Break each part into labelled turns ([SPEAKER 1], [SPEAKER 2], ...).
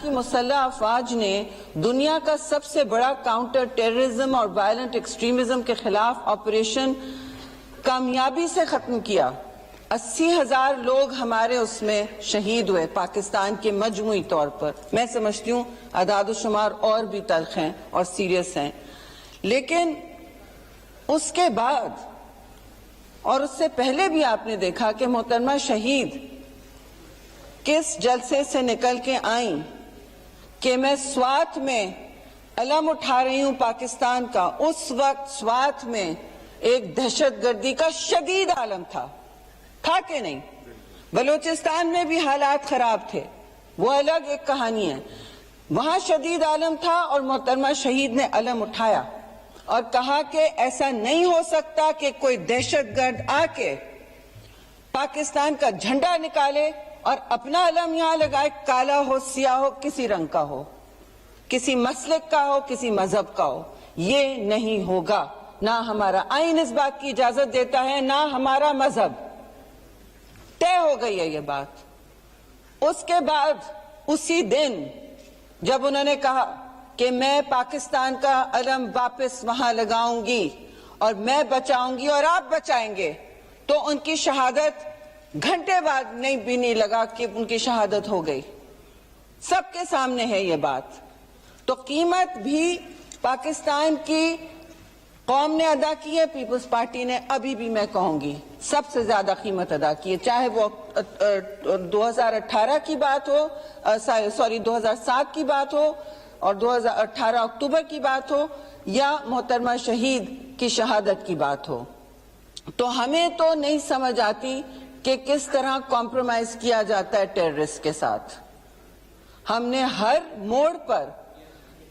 [SPEAKER 1] کی مسلح افواج نے دنیا کا سب سے بڑا کاؤنٹر ٹیررزم اور وائلنٹ ایکسٹریمزم کے خلاف آپریشن کامیابی سے ختم کیا. 80,000 لوگ ہمارے اس میں شہید ہوئے پاکستان کے مجموعی طور پر. میں سمجھتی ہوں اعداد و شمار اور بھی تلخ ہیں اور سیریس ہیں. لیکن اس کے بعد اور اس سے پہلے بھی آپ نے دیکھا کہ محترمہ شہید کس جلسے سے نکل کے آئیں کہ میں سوات میں علم اٹھا رہی ہوں پاکستان کا. اس وقت سوات میں ایک دہشت گردی کا شدید عالم تھا کہ نہیں؟ بلوچستان میں بھی حالات خراب تھے، وہ الگ ایک کہانی ہے. وہاں شدید عالم تھا اور محترمہ شہید نے علم اٹھایا اور کہا کہ ایسا نہیں ہو سکتا کہ کوئی دہشت گرد آ کے پاکستان کا جھنڈا نکالے اور اپنا علم یہاں لگائے، کالا ہو سیاہ ہو کسی رنگ کا ہو، کسی مسلک کا ہو کسی مذہب کا ہو. یہ نہیں ہوگا. نہ ہمارا آئین اس بات کی اجازت دیتا ہے، نہ ہمارا مذہب. طے ہو گئی ہے یہ بات. اس کے بعد اسی دن جب انہوں نے کہا کہ میں پاکستان کا علم واپس وہاں لگاؤں گی اور میں بچاؤں گی اور آپ بچائیں گے، تو ان کی شہادت گھنٹے بعد نہیں لگا کہ ان کی شہادت ہو گئی. سب کے سامنے ہے یہ بات. تو قیمت بھی پاکستان کی قوم نے ادا کی ہے، پیپلز پارٹی نے ابھی بھی میں کہوں گی سب سے زیادہ قیمت ادا کی ہے. چاہے وہ 2018 کی بات ہو، 2007 کی بات ہو اور 2018 اکتوبر کی بات ہو یا محترمہ شہید کی شہادت کی بات ہو. تو ہمیں تو نہیں سمجھ آتی کہ کس طرح کمپرومائز کیا جاتا ہے ٹیررسٹ کے ساتھ. ہم نے ہر موڑ پر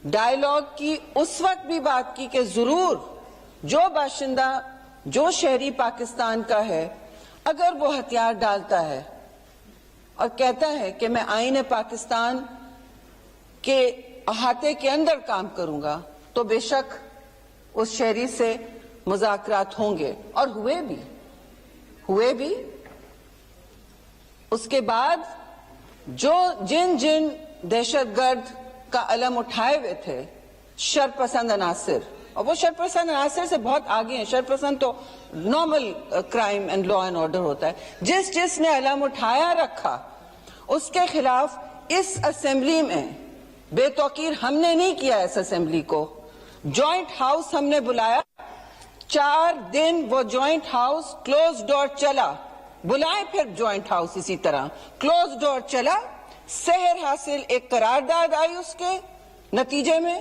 [SPEAKER 1] ڈائیلاگ کی، اس وقت بھی بات کی کہ ضرور جو باشندہ جو شہری پاکستان کا ہے اگر وہ ہتھیار ڈالتا ہے اور کہتا ہے کہ میں آئین پاکستان کے احاطے کے اندر کام کروں گا، تو بے شک اس شہری سے مذاکرات ہوں گے. اور ہوئے بھی. اس کے بعد جن دہشت گرد کا علم اٹھائے ہوئے تھے شرپسند عناصر، اور وہ شرپسند عناصر سے بہت آگے ہیں. شرپسند تو normal crime and law and order ہوتا ہے. جس نے علم اٹھایا رکھا اس کے خلاف اس اسمبلی میں بے توقیر ہم نے نہیں کیا. اس اسمبلی کو جوائنٹ ہاؤس ہم نے بلایا، 4 دن وہ جوائنٹ ہاؤس کلوز ڈور چلا. بلائیں پھر جوائنٹ ہاؤس اسی طرح کلوز ڈور چلا. سحر حاصل ایک قرارداد آئی، اس کے نتیجے میں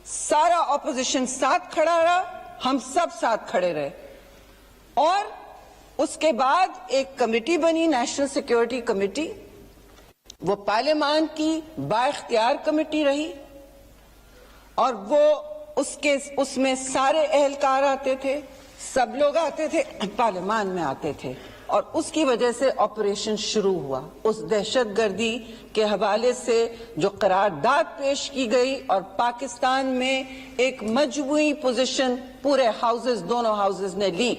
[SPEAKER 1] سارا اپوزیشن ساتھ کھڑا رہا، ہم سب ساتھ کھڑے رہے. اور اس کے بعد ایک کمیٹی بنی، نیشنل سیکیورٹی کمیٹی. وہ پارلیمان کی با اختیار کمیٹی رہی اور وہ اس میں سارے اہلکار آتے تھے، سب لوگ آتے تھے، پارلیمان میں آتے تھے. اور اس کی وجہ سے آپریشن شروع ہوا. اس دہشت گردی کے حوالے سے جو قرارداد پیش کی گئی اور پاکستان میں ایک مجموعی پوزیشن پورے دونوں ہاؤسز نے لی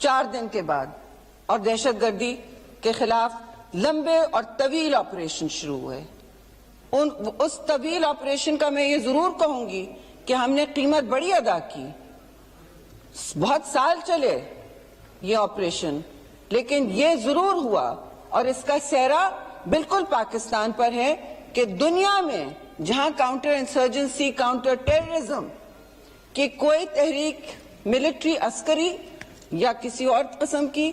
[SPEAKER 1] 4 دن کے بعد، اور دہشت گردی کے خلاف لمبے اور طویل آپریشن شروع ہوئے. اس طویل آپریشن کا میں یہ ضرور کہوں گی کہ ہم نے قیمت بڑی ادا کی. بہت سال چلے یہ آپریشن، لیکن یہ ضرور ہوا اور اس کا سہرا بالکل پاکستان پر ہے کہ دنیا میں جہاں کاؤنٹر انسرجنسی، کاؤنٹر ٹیررزم کی کوئی تحریک ملٹری، عسکری یا کسی اور قسم کی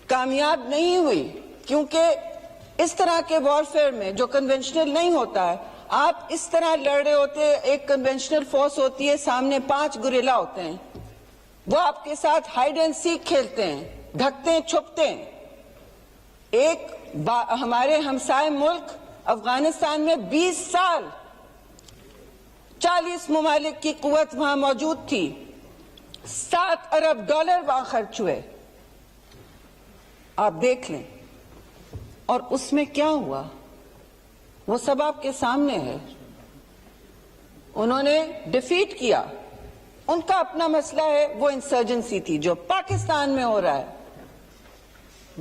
[SPEAKER 1] کامیاب نہیں ہوئی، کیونکہ اس طرح کے وارفیئر میں جو کنونشنل نہیں ہوتا ہے، آپ اس طرح لڑ رہے ہوتے، ایک کنونشنل فورس ہوتی ہے، سامنے 5 گوریلا ہوتے ہیں، وہ آپ کے ساتھ ہائیڈ اینڈ سیک کھیلتے ہیں، ڈھکتے ہیں، چھپتے ہیں. ہمارے ہمسائے ملک افغانستان میں 20 سال 40 ممالک کی قوت وہاں موجود تھی، $7 ارب وہاں خرچ ہوئے. آپ دیکھ لیں. اور اس میں کیا ہوا وہ سب آپ کے سامنے ہے. انہوں نے ڈیفیٹ کیا. ان کا اپنا مسئلہ ہے، وہ انسرجنسی تھی. جو پاکستان میں ہو رہا ہے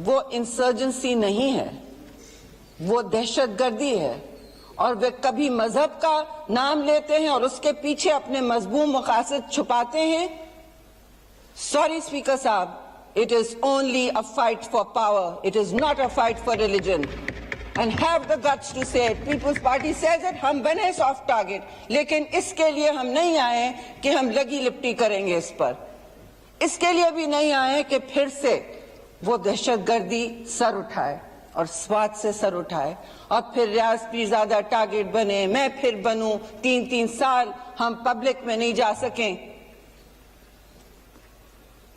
[SPEAKER 1] وہ انسرجنسی نہیں ہے، وہ دہشت گردی ہے اور وہ کبھی مذہب کا نام لیتے ہیں اور اس کے پیچھے اپنے مذموم مقاصد چھپاتے ہیں. سوری اسپیکر صاحب, it is only a fight for power. It is not a fight for religion. And have the guts to say it. People's Party says it, ہم بنے soft target. لیکن اس کے لیے ہم نہیں آئے کہ ہم لگی لپٹی کریں گے اس پر. اس کے لیے بھی نہیں آئے کہ پھر سے وہ دہشت گردی سر اٹھائے اور سوات سے سر اٹھائے اور پھر ریاض پیرزادہ ٹارگٹ بنے, میں پھر بنوں, 3 سال ہم پبلک میں نہیں جا سکیں.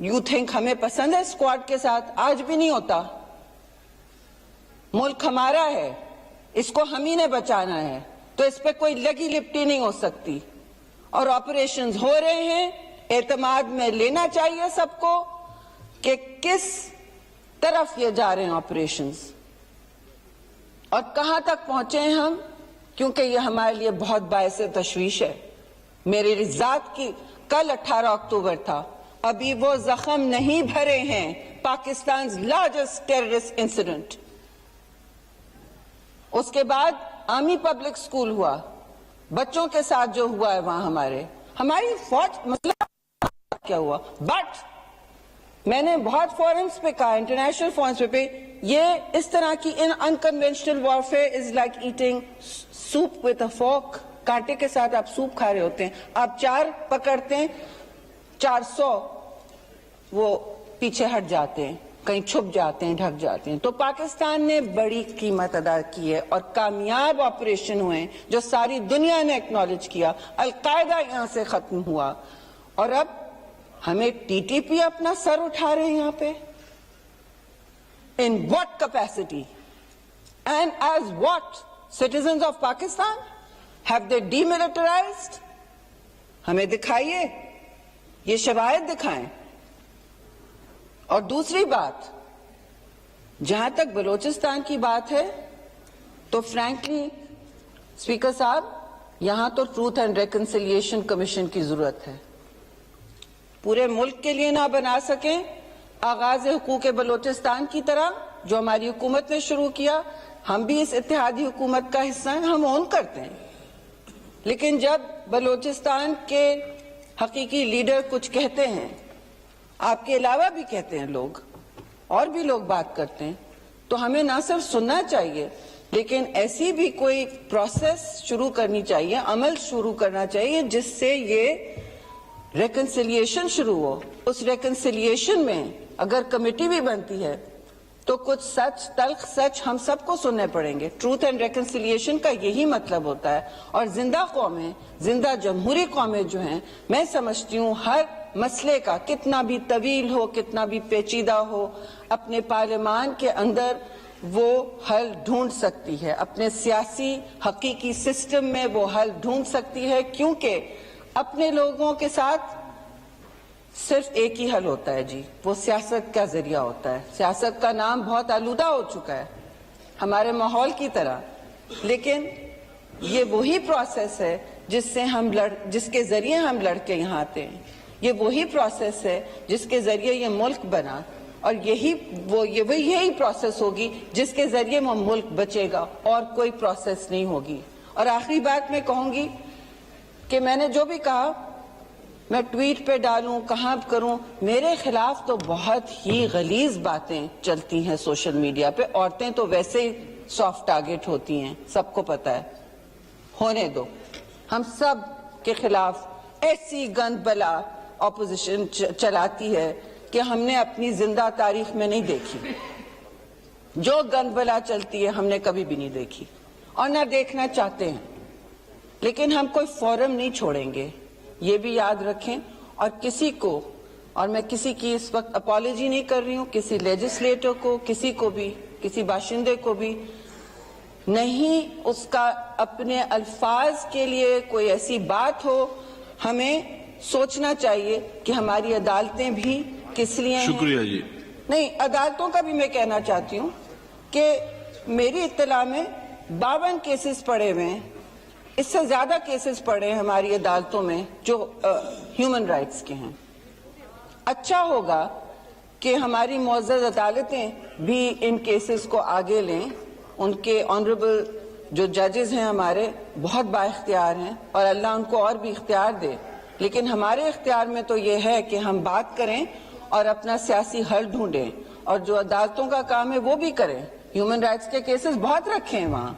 [SPEAKER 1] یو تھنک ہمیں پسند ہے اسکواڈ کے ساتھ؟ آج بھی نہیں ہوتا. ملک ہمارا ہے, اس کو ہم ہی نے بچانا ہے, تو اس پہ کوئی لگی لپٹی نہیں ہو سکتی. اور آپریشنز ہو رہے ہیں, اعتماد میں لینا چاہیے سب کو کہ کس طرف یہ جا رہے ہیں آپریشنز اور کہاں تک پہنچے ہیں ہم, کیونکہ یہ ہمارے لیے بہت باعث تشویش ہے. میری ذات کی کل 18 اکتوبر تھا, ابھی وہ زخم نہیں بھرے ہیں. پاکستان's largest terrorist incident. اس کے بعد آرمی پبلک سکول ہوا, بچوں کے ساتھ جو ہوا ہے وہاں ہماری فوج مسئلہ کیا ہوا. بٹ میں نے بہت فورمز پہ کہا, انٹرنیشنل فورمز پہ, یہ اس طرح کی unconventional warfare is like eating soup with a fork. کانٹے کے ساتھ آپ سوپ کھا رہے ہوتے ہیں, آپ 4 پکڑتے ہیں, 400 وہ پیچھے ہٹ جاتے ہیں, کہیں چھپ جاتے ہیں, ڈھک جاتے ہیں. تو پاکستان نے بڑی قیمت ادا کی ہے اور کامیاب آپریشن ہوئے جو ساری دنیا نے ایکنالج کیا. القاعدہ یہاں سے ختم ہوا اور اب ہمیں ٹی ٹی پی اپنا سر اٹھا رہے ہیں یہاں پہ. In what capacity and as what? Citizens of Pakistan? Have they demilitarized? ہمیں دکھائیے, یہ شواہد دکھائیں. اور دوسری بات, جہاں تک بلوچستان کی بات ہے تو فرینکلی اسپیکر صاحب, یہاں تو ٹروتھ اینڈ ریکنسیلیشن کمیشن کی ضرورت ہے. پورے ملک کے لیے نہ بنا سکیں, آغاز حقوق بلوچستان کی طرح جو ہماری حکومت نے شروع کیا, ہم بھی اس اتحادی حکومت کا حصہ ہیں, ہم اون کرتے ہیں. لیکن جب بلوچستان کے حقیقی لیڈر کچھ کہتے ہیں, آپ کے علاوہ بھی کہتے ہیں لوگ, اور بھی لوگ بات کرتے ہیں, تو ہمیں نہ صرف سننا چاہیے لیکن ایسی بھی کوئی پروسیس شروع کرنی چاہیے, عمل شروع کرنا چاہیے جس سے یہ ریکنسیلیشن شروع ہو. اس ریکنسیلیشن میں اگر کمیٹی بھی بنتی ہے تو کچھ سچ, تلخ سچ ہم سب کو سننے پڑیں گے. ٹروتھ اینڈ ریکنسیلیشن کا یہی مطلب ہوتا ہے. اور زندہ قومیں, زندہ جمہوری قومیں جو ہیں, میں سمجھتی ہوں ہر مسئلے کا کتنا بھی طویل ہو, کتنا بھی پیچیدہ ہو, اپنے پارلیمان کے اندر وہ حل ڈھونڈ سکتی ہے, اپنے سیاسی حقیقی سسٹم میں وہ حل ڈھونڈ سکتی ہے, کیونکہ اپنے لوگوں کے ساتھ صرف ایک ہی حل ہوتا ہے جی, وہ سیاست کا ذریعہ ہوتا ہے. سیاست کا نام بہت آلودہ ہو چکا ہے ہمارے ماحول کی طرح, لیکن یہ وہی پروسیس ہے جس کے ذریعے ہم لڑ کے یہاں آتے ہیں. یہ وہی پروسیس ہے جس کے ذریعے یہ ملک بنا, اور یہی پروسیس ہوگی جس کے ذریعے وہ ملک بچے گا, اور کوئی پروسیس نہیں ہوگی. اور آخری بات میں کہوں گی کہ میں نے جو بھی کہا, میں ٹویٹ پہ ڈالوں, کہاں کروں, میرے خلاف تو بہت ہی غلیظ باتیں چلتی ہیں سوشل میڈیا پہ. عورتیں تو ویسے ہی سافٹ ٹارگٹ ہوتی ہیں, سب کو پتا ہے. ہونے دو, ہم سب کے خلاف ایسی گند بلا اپوزیشن چلاتی ہے کہ ہم نے اپنی زندہ تاریخ میں نہیں دیکھی. جو گند بلا چلتی ہے ہم نے کبھی بھی نہیں دیکھی اور نہ دیکھنا چاہتے ہیں. لیکن ہم کوئی فورم نہیں چھوڑیں گے, یہ بھی یاد رکھیں. اور کسی کو, اور میں کسی کی اس وقت اپالوجی نہیں کر رہی ہوں, کسی لیجسلیٹر کو, کسی کو بھی, کسی باشندے کو بھی نہیں, اس کا اپنے الفاظ کے لیے کوئی ایسی بات ہو, ہمیں سوچنا چاہیے کہ ہماری عدالتیں بھی کس لیے ہیں.
[SPEAKER 2] شکریہ جی.
[SPEAKER 1] نہیں, عدالتوں کا بھی میں کہنا چاہتی ہوں کہ میری اطلاع میں 52 کیسز پڑے ہوئے ہیں, اس سے زیادہ کیسز پڑے ہیں ہماری عدالتوں میں جو ہیومن رائٹس کے ہیں. اچھا ہوگا کہ ہماری معزز عدالتیں بھی ان کیسز کو آگے لیں, ان کے آنریبل جو ججز ہیں ہمارے بہت با اختیار ہیں اور اللہ ان کو اور بھی اختیار دے، لیکن ہمارے اختیار میں تو یہ ہے کہ ہم بات کریں اور اپنا سیاسی حل ڈھونڈیں، اور جو عدالتوں کا کام ہے وہ بھی کریں۔ ہیومن رائٹس کے کیسز بہت رکھے ہیں وہاں،